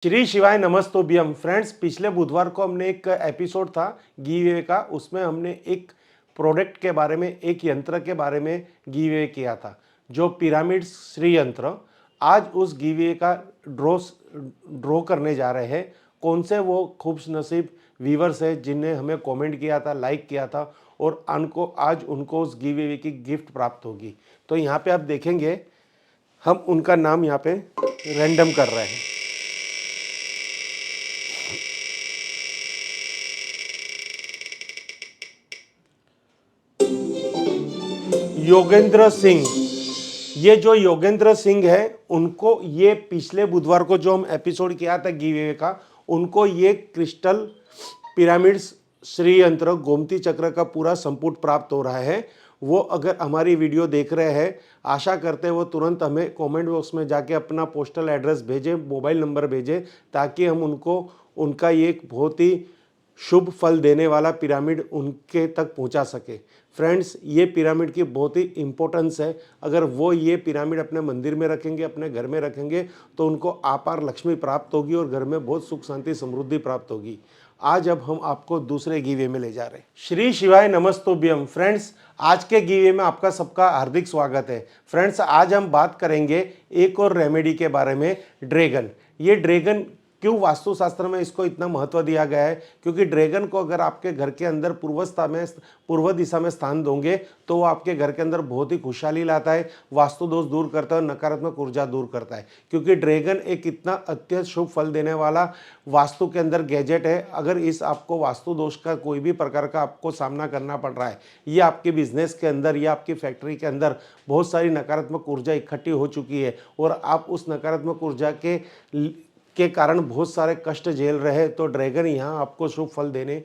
श्री शिवाय नमस्तोभ्यम फ्रेंड्स। पिछले बुधवार को हमने एक एपिसोड था गिव अवे का, उसमें हमने एक प्रोडक्ट के बारे में, एक यंत्र के बारे में गिव अवे किया था, जो पिरामिड श्री यंत्र। आज उस गिव अवे का ड्रॉ करने जा रहे हैं। कौन से वो खूबनसीब व्यूवर्स है जिनने हमें कमेंट किया था, लाइक किया था, और आज उनको उस गिव अवे की गिफ्ट प्राप्त होगी। तो यहाँ पे आप देखेंगे, हम उनका नाम यहाँ पे रैंडम कर रहे हैं। योगेंद्र सिंह। ये जो योगेंद्र सिंह है, उनको ये पिछले बुधवार को जो हम एपिसोड किया था गिव अवे का, उनको ये क्रिस्टल पिरामिड्स श्री यंत्र गोमती चक्र का पूरा संपुट प्राप्त हो रहा है। वो अगर हमारी वीडियो देख रहे हैं, आशा करते हैं वो तुरंत हमें कमेंट बॉक्स में जाके अपना पोस्टल एड्रेस भेजें, मोबाइल नंबर भेजें, ताकि हम उनको उनका ये एक बहुत ही शुभ फल देने वाला पिरामिड उनके तक पहुंचा सके। फ्रेंड्स, ये पिरामिड की बहुत ही इम्पोर्टेंस है। अगर वो ये पिरामिड अपने मंदिर में रखेंगे, अपने घर में रखेंगे, तो उनको आपार लक्ष्मी प्राप्त होगी और घर में बहुत सुख शांति समृद्धि प्राप्त होगी। आज अब हम आपको दूसरे गिवे में ले जा रहे हैं। श्री शिवाय नमस्तोभ्यम फ्रेंड्स। आज के गिवे में आपका सबका हार्दिक स्वागत है। फ्रेंड्स, आज हम बात करेंगे एक और रेमेडी के बारे में, ड्रैगन। ये ड्रैगन क्यों वास्तुशास्त्र में इसको इतना महत्व दिया गया है? क्योंकि ड्रैगन को अगर आपके घर के अंदर पूर्व दिशा में स्थान दोगे, तो वो आपके घर के अंदर बहुत ही खुशहाली लाता है, वास्तु दोष दूर करता है, नकारात्मक ऊर्जा दूर करता है। क्योंकि ड्रैगन एक इतना अत्यंत शुभ फल देने वाला वास्तु के अंदर गैजेट है। अगर इस आपको वास्तु दोष का कोई भी प्रकार का आपको सामना करना पड़ रहा है, या आपके बिजनेस के अंदर या आपकी फैक्ट्री के अंदर बहुत सारी नकारात्मक ऊर्जा इकट्ठी हो चुकी है, और आप उस नकारात्मक ऊर्जा के कारण बहुत सारे कष्ट झेल रहे हैं, तो ड्रैगन यहाँ आपको शुभ फल देने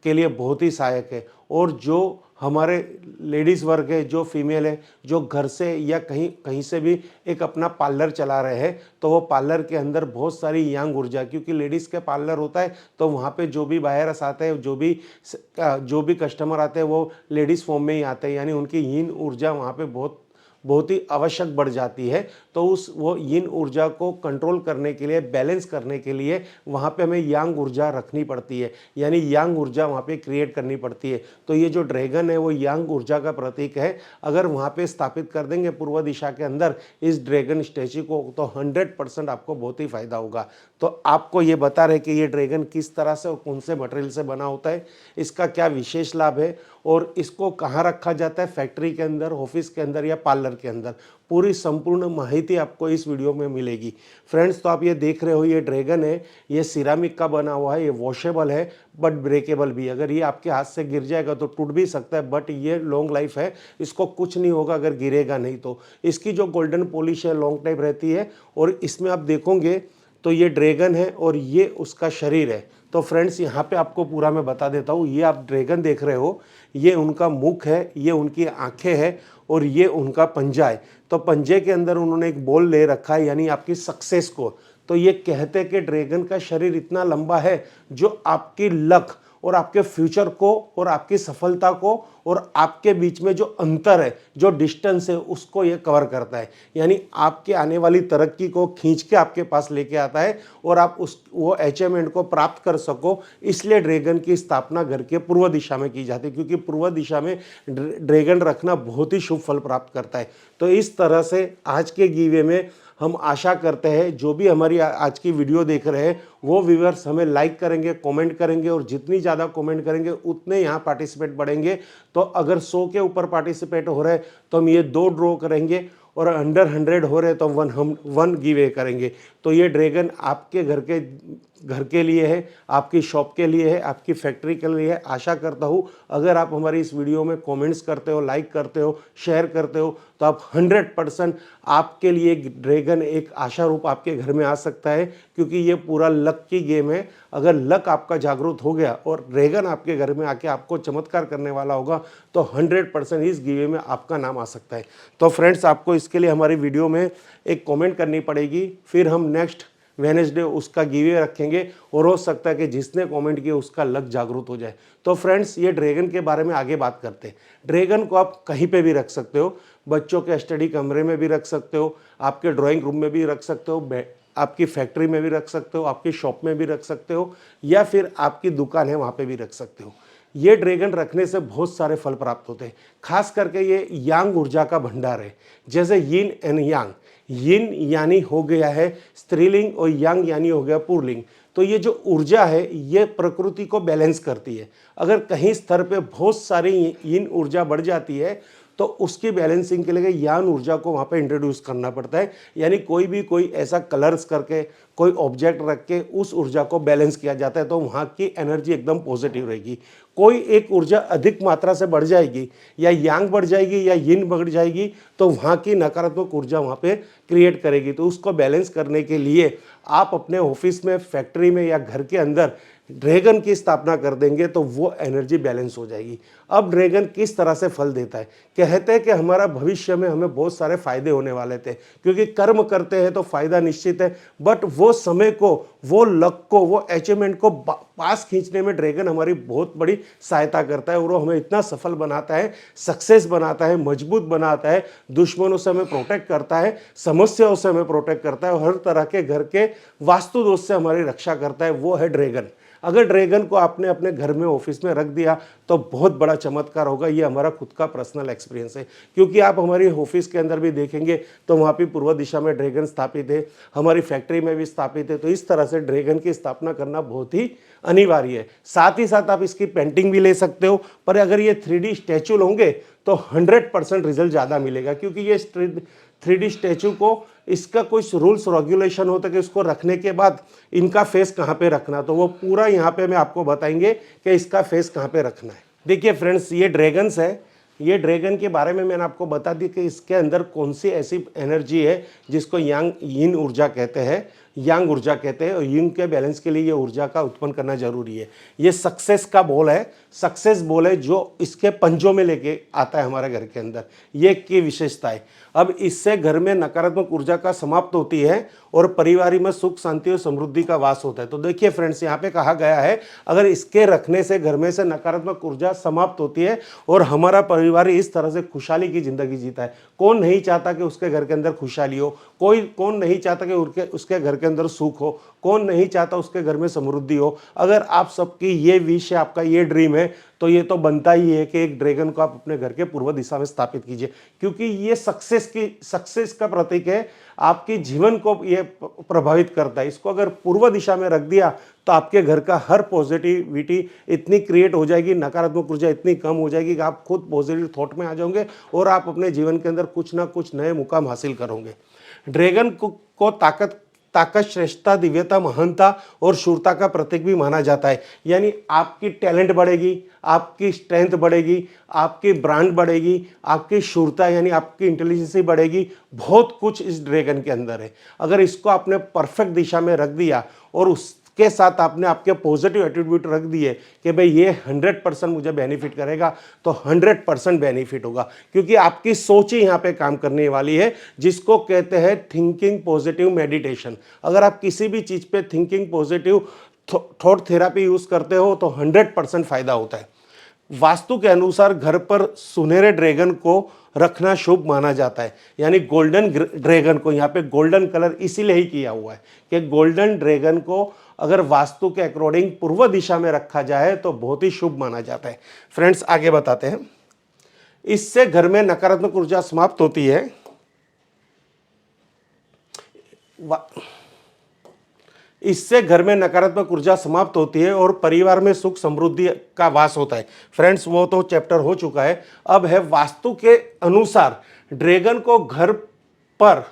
के लिए बहुत ही सहायक है। और जो हमारे लेडीज़ वर्ग है, जो फीमेल है, जो घर से या कहीं से भी एक अपना पार्लर चला रहे हैं, तो वो पार्लर के अंदर बहुत सारी यांग ऊर्जा, क्योंकि लेडीज़ के पार्लर होता है, तो वहाँ पे जो भी बायर्स आते हैं, जो भी कस्टमर आते हैं, वो लेडीज़ फॉर्म में ही आते हैं, यानी उनकी यीन ऊर्जा वहाँ पे बहुत ही आवश्यक बढ़ जाती है। तो वो यिन ऊर्जा को कंट्रोल करने के लिए, बैलेंस करने के लिए वहाँ पे हमें यांग ऊर्जा रखनी पड़ती है, यानी यांग ऊर्जा वहाँ पे क्रिएट करनी पड़ती है। तो ये जो ड्रैगन है वो यांग ऊर्जा का प्रतीक है। अगर वहाँ पे स्थापित कर देंगे पूर्व दिशा के अंदर इस ड्रैगन स्टैच्यू को, तो 100% आपको बहुत ही फायदा होगा। तो आपको ये बता रहे कि ये ड्रैगन किस तरह से और कौन से मटेरियल से बना होता है, इसका क्या विशेष लाभ है, और इसको कहाँ रखा जाता है, फैक्ट्री के अंदर, ऑफिस के अंदर या पार्लर के अंदर, पूरी संपूर्ण माहिती आपको इस वीडियो में मिलेगी। फ्रेंड्स, तो आप ये देख रहे हो, ये ड्रैगन है, ये सिरामिक का बना हुआ है, ये वॉशेबल है बट ब्रेकेबल भी। अगर ये आपके हाथ से गिर जाएगा तो टूट भी सकता है, बट ये लॉन्ग लाइफ है, इसको कुछ नहीं होगा अगर गिरेगा नहीं तो। इसकी जो गोल्डन पॉलिश है लॉन्ग टाइम रहती है, और इसमें आप देखोगे तो ये ड्रैगन है और ये उसका शरीर है। तो फ्रेंड्स, यहाँ पे आपको पूरा मैं बता देता हूँ। ये आप ड्रैगन देख रहे हो, ये उनका मुख है, ये उनकी आंखें हैं, और ये उनका पंजा है। तो पंजे के अंदर उन्होंने एक बॉल ले रखा है, यानी आपकी सक्सेस को। तो ये कहते हैं कि ड्रैगन का शरीर इतना लंबा है जो आपकी लक और आपके फ्यूचर को और आपकी सफलता को और आपके बीच में जो अंतर है, जो डिस्टेंस है, उसको ये कवर करता है। यानी आपके आने वाली तरक्की को खींच के आपके पास लेके आता है, और आप वो अचीवमेंट को प्राप्त कर सको। इसलिए ड्रैगन की स्थापना घर के पूर्व दिशा में की जाती है, क्योंकि पूर्व दिशा में ड्रैगन रखना बहुत ही शुभ फल प्राप्त करता है। तो इस तरह से आज के गिवे में हम आशा करते हैं जो भी हमारी आज की वीडियो देख रहे हैं वो व्यूअर्स हमें लाइक करेंगे, कमेंट करेंगे, और जितनी ज़्यादा कमेंट करेंगे उतने यहाँ पार्टिसिपेट बढ़ेंगे। तो अगर 100 के ऊपर पार्टिसिपेट हो रहे हैं तो हम ये 2 ड्रॉ करेंगे, और अंडर 100 हो रहे तो हम 1 गिव अवे करेंगे। तो ये ड्रैगन आपके घर के लिए है, आपकी शॉप के लिए है, आपकी फैक्ट्री के लिए है। आशा करता हूँ अगर आप हमारी इस वीडियो में कमेंट्स करते हो, लाइक करते हो, शेयर करते हो, तो आप 100% आपके लिए ड्रैगन एक आशा रूप आपके घर में आ सकता है, क्योंकि ये पूरा लक की गेम है। अगर लक आपका जागरूक हो गया और ड्रैगन आपके घर में आके आपको चमत्कार करने वाला होगा, तो 100% इस गिवे में आपका नाम आ सकता है। तो फ्रेंड्स, आपको इसके लिए हमारी वीडियो में एक कमेंट करनी पड़ेगी, फिर हम नेक्स्ट वेडनेसडे उसका गिवे रखेंगे, और हो सकता है कि जिसने कमेंट किया उसका लक जागरूक हो जाए। तो फ्रेंड्स, ये ड्रैगन के बारे में आगे बात करते हैं। ड्रैगन को आप कहीं पे भी रख सकते हो, बच्चों के स्टडी कमरे में भी रख सकते हो, आपके ड्राइंग रूम में भी रख सकते हो, आपकी फैक्ट्री में भी रख सकते हो, आपकी शॉप में भी रख सकते हो, या फिर आपकी दुकान है वहाँ पे भी रख सकते हो। ये ड्रैगन रखने से बहुत सारे फल प्राप्त होते हैं। खास करके ये यांग ऊर्जा का भंडार है। जैसे यिन एंड यांग, यिन यानी हो गया है स्त्रीलिंग और यांग यानी हो गया पुल्लिंग। तो ये जो ऊर्जा है ये प्रकृति को बैलेंस करती है। अगर कहीं स्तर पे बहुत सारी यिन ऊर्जा बढ़ जाती है तो उसकी बैलेंसिंग के लिए यान ऊर्जा को वहाँ पे इंट्रोड्यूस करना पड़ता है। यानी कोई ऐसा कलर्स करके कोई ऑब्जेक्ट रख के उस ऊर्जा को बैलेंस किया जाता है, तो वहाँ की एनर्जी एकदम पॉजिटिव रहेगी। कोई एक ऊर्जा अधिक मात्रा से बढ़ जाएगी, या यांग बढ़ जाएगी या यिन बढ़ जाएगी, तो वहाँ की नकारात्मक ऊर्जा वहाँ पे क्रिएट करेगी। तो उसको बैलेंस करने के लिए आप अपने ऑफिस में, फैक्ट्री में या घर के अंदर ड्रैगन की स्थापना कर देंगे तो वो एनर्जी बैलेंस हो जाएगी। अब ड्रैगन किस तरह से फल देता है? कहते हैं कि हमारा भविष्य में हमें बहुत सारे फायदे होने वाले थे, क्योंकि कर्म करते हैं तो फायदा निश्चित है, बट वो समय को, वो लक को, वो अचीवमेंट को पास खींचने में ड्रैगन हमारी बहुत बड़ी सहायता करता है और वो हमें इतना सफल बनाता है, सक्सेस बनाता है, मजबूत बनाता है, दुश्मनों से हमें प्रोटेक्ट करता है, समस्याओं से हमें प्रोटेक्ट करता है और हर तरह के घर के वास्तु दोष से हमारी रक्षा करता है। वो है ड्रैगन। अगर ड्रैगन को आपने अपने घर में, ऑफिस में रख दिया तो बहुत बड़ा चमत्कार होगा। ये हमारा खुद का पर्सनल एक्सपीरियंस है, क्योंकि आप हमारी ऑफिस के अंदर भी देखेंगे तो वहाँ पे पूर्व दिशा में ड्रैगन स्थापित है, हमारी फैक्ट्री में भी स्थापित है। तो इस तरह से ड्रैगन की स्थापना करना बहुत ही अनिवार्य है। साथ ही साथ आप इसकी पेंटिंग भी ले सकते हो, पर अगर ये 3D स्टैचू लोगे तो 100% रिजल्ट ज़्यादा मिलेगा, क्योंकि ये 3D स्टैचू को इसका कुछ रूल्स रेगुलेशन होता है कि इसको रखने के बाद इनका फेस कहाँ पे रखना, तो वो पूरा यहाँ पे मैं आपको बताएंगे कि इसका फेस कहाँ पे रखना है। देखिए फ्रेंड्स, ये ड्रैगन्स है। ये ड्रैगन के बारे में मैंने आपको बता दी कि इसके अंदर कौन सी ऐसी एनर्जी है जिसको यांग यिन ऊर्जा कहते हैं, यांग ऊर्जा कहते हैं, और यिन के बैलेंस के लिए ये ऊर्जा का उत्पन्न करना जरूरी है। ये सक्सेस का बॉल है, सक्सेस बॉल है जो इसके पंजों में लेके आता है हमारे घर के अंदर। ये की विशेषता है। अब इससे घर में नकारात्मक ऊर्जा का समाप्त होती है और परिवार में सुख, शांति और समृद्धि का वास होता है। तो देखिए फ्रेंड्स, यहाँ पे कहा गया है अगर इसके रखने से घर में से नकारात्मक ऊर्जा समाप्त होती है और हमारा परिवार इस तरह से खुशहाली की जिंदगी जीता है। कौन नहीं चाहता कि उसके घर के अंदर खुशहाली हो? कौन नहीं चाहता कि उसके घर के अंदर सुख हो? कौन नहीं चाहता उसके घर में समृद्धि हो? अगर आप सबकी ये विश है, आपका ये ड्रीम है, तो ये तो बनता ही है कि एक ड्रैगन को आप अपने घर के पूर्व दिशा में स्थापित कीजिए, क्योंकि ये सक्सेस का प्रतीक है। आपके जीवन को ये प्रभावित करता है। इसको अगर पूर्व दिशा में रख दिया तो आपके घर का हर पॉजिटिविटी इतनी क्रिएट हो जाएगी, नकारात्मक ऊर्जा इतनी कम हो जाएगी कि आप खुद पॉजिटिव थॉट में आ जाओगे और आप अपने जीवन के अंदर कुछ ना कुछ नए मुकाम हासिल करोगे। ड्रैगन को ताकत, श्रेष्ठता, दिव्यता, महानता और शूरता का प्रतीक भी माना जाता है। यानी आपकी टैलेंट बढ़ेगी, आपकी स्ट्रेंथ बढ़ेगी, आपकी ब्रांड बढ़ेगी, आपकी शूरता यानी आपकी इंटेलिजेंसी बढ़ेगी। बहुत कुछ इस ड्रैगन के अंदर है। अगर इसको आपने परफेक्ट दिशा में रख दिया और उसके साथ आपने आपके पॉजिटिव एटीट्यूड रख दिए कि भाई ये 100% मुझे बेनिफिट करेगा, तो 100% बेनिफिट होगा, क्योंकि आपकी सोच ही यहाँ पे काम करने वाली है, जिसको कहते हैं थिंकिंग पॉजिटिव मेडिटेशन। अगर आप किसी भी चीज़ पे thinking positive thought therapy use करते हो तो 100% फायदा होता है। वास्तु के अनुसार घर पर सुनहरे ड्रैगन को रखना शुभ माना जाता है। यानी गोल्डन ड्रैगन को, यहाँ पे गोल्डन कलर इसीलिए ही किया हुआ है कि गोल्डन ड्रैगन को अगर वास्तु के अकॉर्डिंग पूर्व दिशा में रखा जाए तो बहुत ही शुभ माना जाता है। फ्रेंड्स, आगे बताते हैं। इससे घर में नकारात्मक ऊर्जा समाप्त होती है। इससे घर में नकारात्मक ऊर्जा समाप्त होती है और परिवार में सुख समृद्धि का वास होता है। फ्रेंड्स, वो तो चैप्टर हो चुका है। अब है वास्तु के अनुसार ड्रैगन को घर पर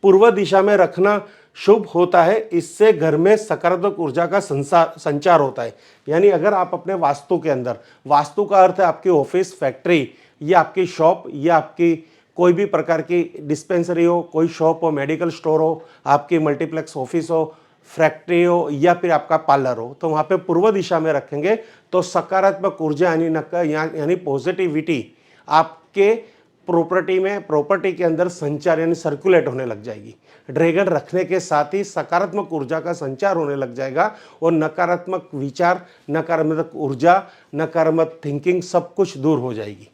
पूर्व दिशा में रखना शुभ होता है। इससे घर में सकारात्मक ऊर्जा का संचार होता है। यानी अगर आप अपने वास्तु के अंदर, वास्तु का अर्थ है आपकी ऑफिस, फैक्ट्री या आपकी शॉप या आपकी कोई भी प्रकार की डिस्पेंसरी हो, कोई शॉप हो, मेडिकल स्टोर हो, आपकी मल्टीप्लेक्स ऑफिस हो, फैक्ट्री हो या फिर आपका पार्लर हो, तो वहाँ पे पूर्व दिशा में रखेंगे तो सकारात्मक ऊर्जा यानी पॉजिटिविटी आपके प्रॉपर्टी के अंदर संचार यानी सर्कुलेट होने लग जाएगी। ड्रैगन रखने के साथ ही सकारात्मक ऊर्जा का संचार होने लग जाएगा और नकारात्मक विचार, नकारात्मक ऊर्जा, नकारात्मक थिंकिंग सब कुछ दूर हो जाएगी।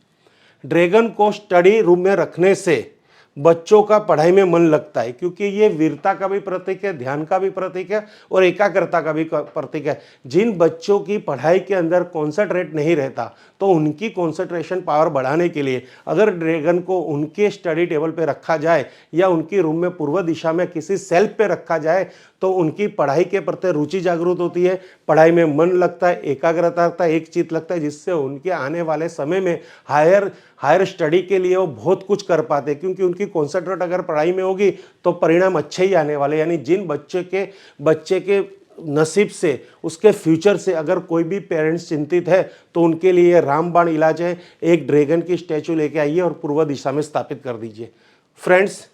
ड्रैगन को स्टडी रूम में रखने से बच्चों का पढ़ाई में मन लगता है, क्योंकि ये वीरता का भी प्रतीक है, ध्यान का भी प्रतीक है और एकाग्रता का भी प्रतीक है। जिन बच्चों की पढ़ाई के अंदर कॉन्सेंट्रेट नहीं रहता, तो उनकी कॉन्सेंट्रेशन पावर बढ़ाने के लिए अगर ड्रैगन को उनके स्टडी टेबल पे रखा जाए या उनकी रूम में पूर्व दिशा में किसी सेल्फ पे रखा जाए, तो उनकी पढ़ाई के प्रति रुचि जागृत होती है, पढ़ाई में मन लगता है, एकाग्रता लगता है, एक चित्त लगता है, जिससे उनके आने वाले समय में हायर स्टडी के लिए वो बहुत कुछ कर पाते हैं, क्योंकि उनकी कॉन्सेंट्रेट अगर पढ़ाई में होगी तो परिणाम अच्छे ही आने वाले। यानी जिन बच्चे के नसीब से, उसके फ्यूचर से अगर कोई भी पेरेंट्स चिंतित है, तो उनके लिए रामबाण इलाज है। एक ड्रैगन की स्टैचू लेके आइए और पूर्व दिशा में स्थापित कर दीजिए। फ्रेंड्स,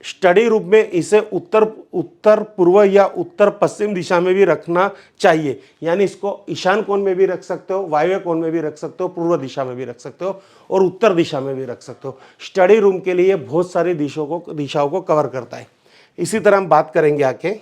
स्टडी रूप में इसे उत्तर पूर्व या उत्तर पश्चिम दिशा में भी रखना चाहिए। यानी इसको ईशान कोण में भी रख सकते हो, वायव्य कोण में भी रख सकते हो, पूर्व दिशा में भी रख सकते हो और उत्तर दिशा में भी रख सकते हो। स्टडी रूम के लिए बहुत सारी दिशाओं को कवर करता है। इसी तरह हम बात करेंगे आके,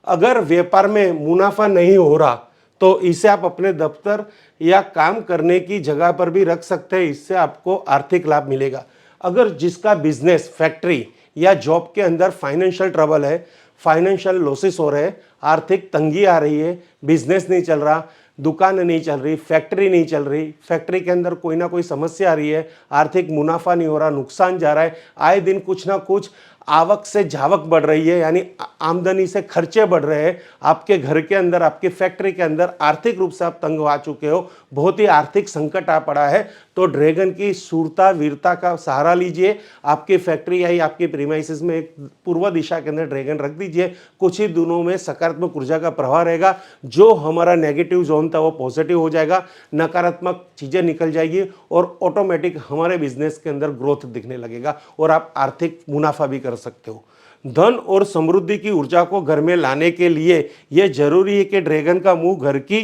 अगर व्यापार में मुनाफा नहीं हो रहा तो इसे आप अपने दफ्तर या काम करने की जगह पर भी रख सकते हैं। इससे आपको आर्थिक लाभ मिलेगा। अगर जिसका बिजनेस, फैक्ट्री या जॉब के अंदर फाइनेंशियल ट्रबल है, फाइनेंशियल लॉसेस हो रहे हैं, आर्थिक तंगी आ रही है, बिजनेस नहीं चल रहा, दुकान नहीं चल रही, फैक्ट्री नहीं चल रही, फैक्ट्री के अंदर कोई ना कोई समस्या आ रही है, आर्थिक मुनाफा नहीं हो रहा, नुकसान जा रहा है, आए दिन कुछ ना कुछ आवक से जावक बढ़ रही है, यानी आमदनी से खर्चे बढ़ रहे हैं, आपके घर के अंदर, आपकी फैक्ट्री के अंदर आर्थिक रूप से आप तंग आ चुके हो, बहुत ही आर्थिक संकट आ पड़ा है, तो ड्रैगन की शूरता, वीरता का सहारा लीजिए। आपकी फैक्ट्री या आपकी प्रीमाइसिस में एक पूर्व दिशा के अंदर ड्रैगन रख दीजिए। कुछ ही दिनों में सकारात्मक ऊर्जा का प्रवाह रहेगा। जो हमारा नेगेटिव जोन था वो पॉजिटिव हो जाएगा, नकारात्मक चीज़ें निकल जाएगी और ऑटोमेटिक हमारे बिजनेस के अंदर ग्रोथ दिखने लगेगा और आप आर्थिक मुनाफा भी कर सकते हो। धन और समृद्धि की ऊर्जा को घर में लाने के लिए यह जरूरी है कि ड्रैगन का मुंह घर की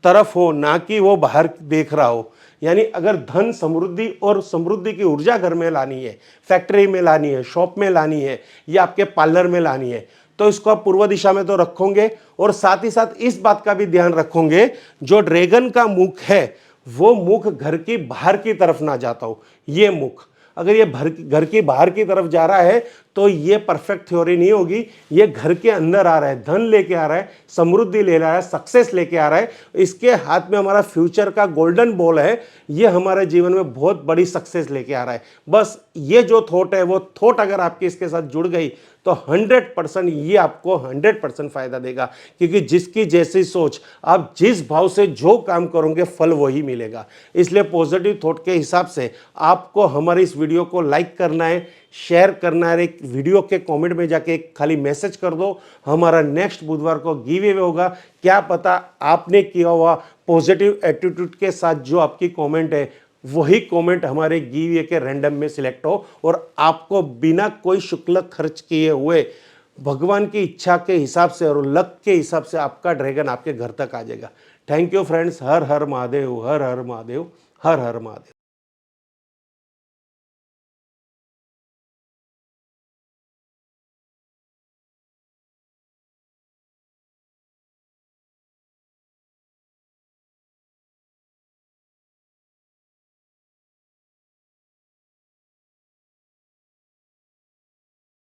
तरफ हो, ना कि वो बाहर देख रहा हो। यानी अगर धन, समृद्धि और समृद्धि की ऊर्जा घर में लानी है, फैक्ट्री में लानी है, शॉप में लानी है या आपके पार्लर में लानी है, तो इसको आप पूर्व दिशा में तो रखोगे और साथ ही साथ इस बात का भी ध्यान रखोगे, जो ड्रैगन का मुख है वो मुख घर की बाहर की तरफ ना जाता हो। ये मुख अगर ये घर की बाहर की तरफ जा रहा है तो ये परफेक्ट थ्योरी नहीं होगी। ये घर के अंदर आ रहा है, धन लेके आ रहा है, समृद्धि ले रहा है, सक्सेस लेके आ रहा है, इसके हाथ में हमारा फ्यूचर का गोल्डन बॉल है, ये हमारे जीवन में बहुत बड़ी सक्सेस लेके आ रहा है। बस ये जो थॉट है, वो थॉट अगर आपकी इसके साथ जुड़ गई तो 100% ये आपको 100% फायदा देगा, क्योंकि जिसकी जैसी सोच, आप जिस भाव से जो काम करोगे फल वही मिलेगा। इसलिए पॉजिटिव थॉट के हिसाब से आपको हमारी इस वीडियो को लाइक करना है, शेयर करना है, एक वीडियो के कमेंट में जाके एक खाली मैसेज कर दो। हमारा नेक्स्ट बुधवार को गिव अवे होगा। क्या पता आपने किया हुआ पॉजिटिव एटीट्यूड के साथ जो आपकी कमेंट है, वही कमेंट हमारे गिव अवे के रैंडम में सिलेक्ट हो और आपको बिना कोई शुल्क खर्च किए हुए भगवान की इच्छा के हिसाब से और लक के हिसाब से आपका ड्रैगन आपके घर तक आ जाएगा। Thank you friends. Her her Mahadev, her her Mahadev, her her Mahadev.